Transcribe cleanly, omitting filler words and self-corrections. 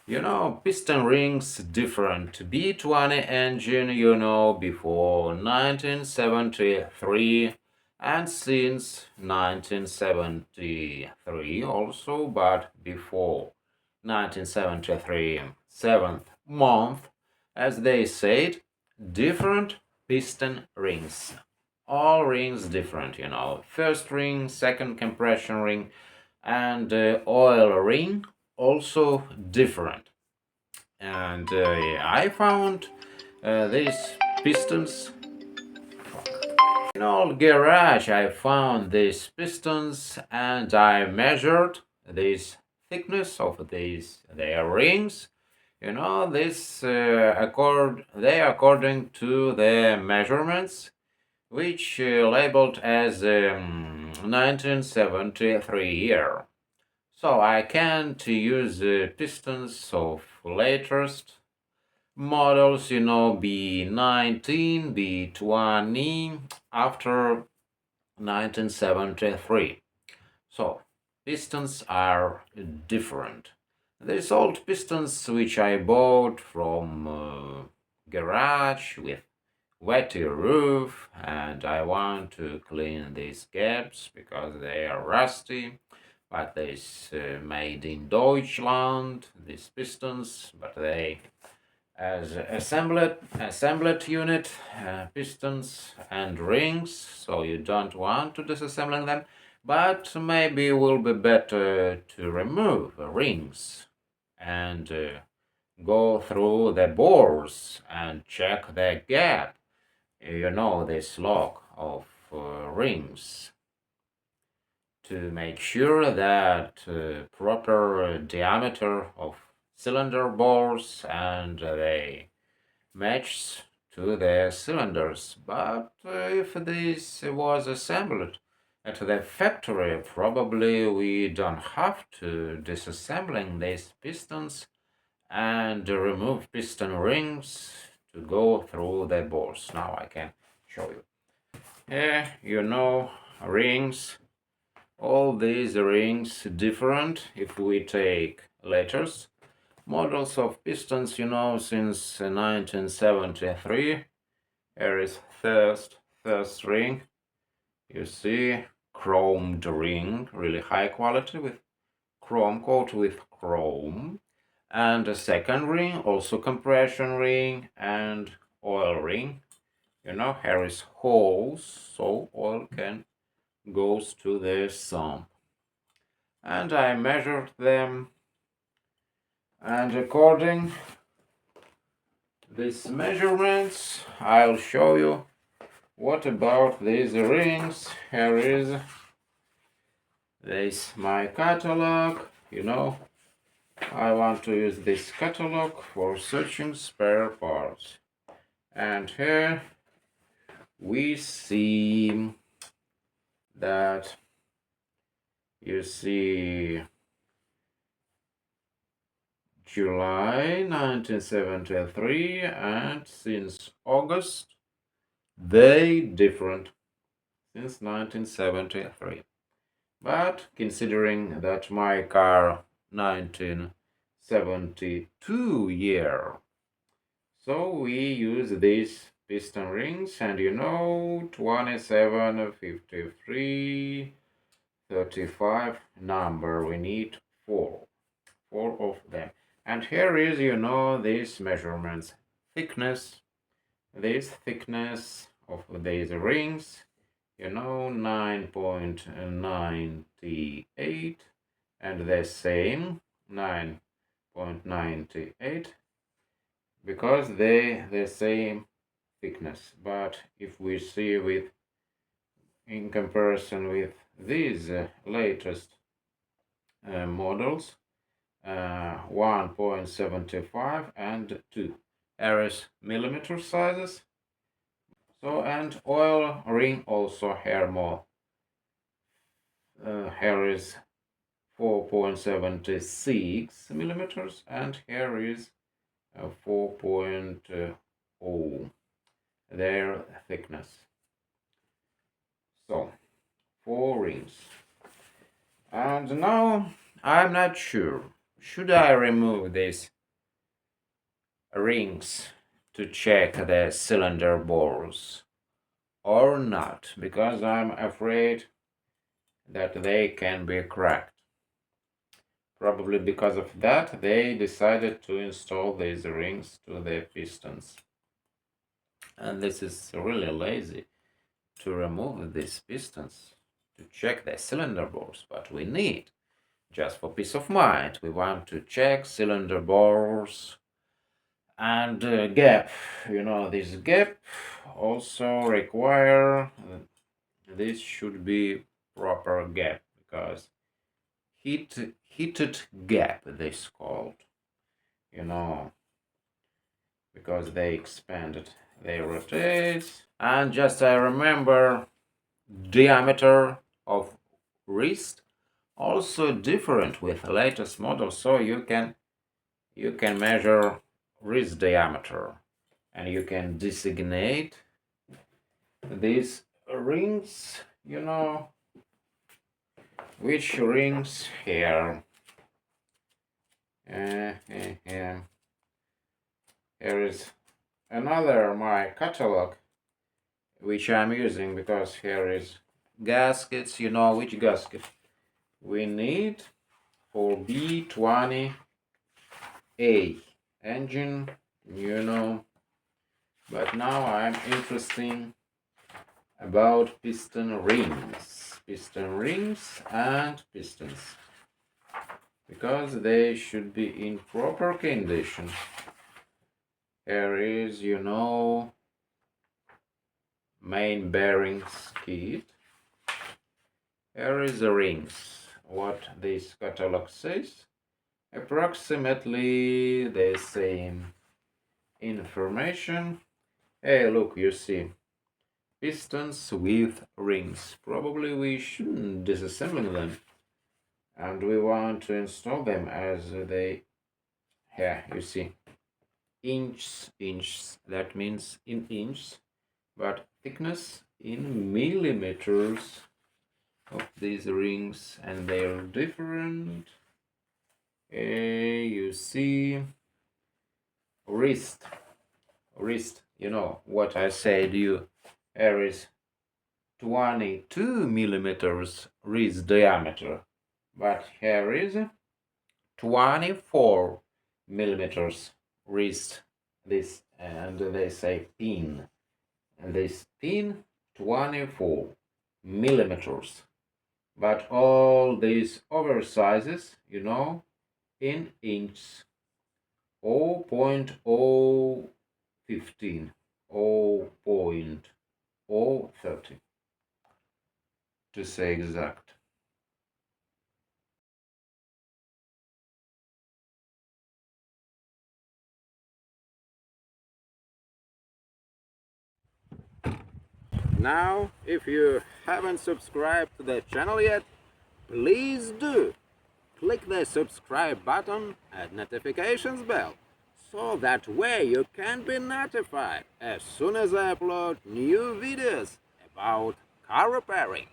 Piston rings different. B20 engine, before 1973 and since 1973 also, but before 1973, 7th month, as they said, different piston rings. All rings different. First ring, second compression ring, and oil ring also different. And I found these pistons in all garage. I found these pistons and I measured this thickness of these their rings. This they according to the measurements which labeled as 1973 year. So I can't use pistons of latest models, B19, B20 after 1973. So pistons are different. These old pistons which I bought from garage with wetty roof, and I want to clean these gaps because they are rusty. But this made in Deutschland, these pistons, but they as assembled unit, pistons and rings, so you don't want to disassembling them, but maybe it will be better to remove rings and go through the bores and check the gap, this lock of rings, to make sure that proper diameter of cylinder bores and they match to the cylinders. But if this was assembled at the factory, probably we don't have to disassembling these pistons and remove piston rings to go through the bores. Now I can show you. Rings. All these rings different if we take letters. Models of pistons, since 1973. Here is first ring. You see, chromed ring, really high quality with chrome coat with chrome. And a second ring, also compression ring and oil ring. Here is holes, so oil can goes to the sump. And I measured them, and according these measurements I'll show you what about these rings. Here is this my catalog. I want to use this catalog for searching spare parts, and here we see that you see July 1973, and since August they different since 1973. But considering that my car 1972 year, so we use these piston rings, and 27, 53, 35 number, we need four of them. And here is, these measurements. This thickness of these rings, 9.98, and the same 9.98, because they the same thickness. But if we see in comparison with these latest models, 1.75 and 2 RS millimeter sizes. So, and oil ring also here more. Here is 4.76 millimeters, and here is 4.0 their thickness. So 4 rings. And now I'm not sure, should I remove this rings to check the cylinder bores or not, because I'm afraid that they can be cracked. Probably because of that, they decided to install these rings to the pistons. And this is really lazy to remove these pistons to check the cylinder bores, but we need, just for peace of mind, we want to check cylinder bores and gap. This gap also require this should be proper gap, because heated gap this called, you know because they expanded, they rotate. And just I remember diameter of wrist also different with the latest model, so you can measure wrist diameter, and you can designate these rings, which rings here. Here is another my catalog which I'm using, because here is gaskets. Which gasket we need for B20A engine, but now I'm interested about piston rings and pistons, because they should be in proper condition. Here is, main bearings kit. Here is the rings. What this catalog says, approximately the same information. Hey, look, you see, pistons with rings. Probably we shouldn't disassemble them, and we want to install them as they. Here, you see, inches. That means in inches, but thickness in millimeters of these rings, and they're different. You see, wrist, what I said you. Here is 22 millimeters wrist diameter, but here is 24 millimeters wrist, this, and they say pin, and this pin 24 millimeters, but all these oversizes, in inches, 0.015, 0.030 to say exact. Now, if you haven't subscribed to the channel yet, please do. Click the subscribe button and notifications bell, so that way you can be notified as soon as I upload new videos about car repairing.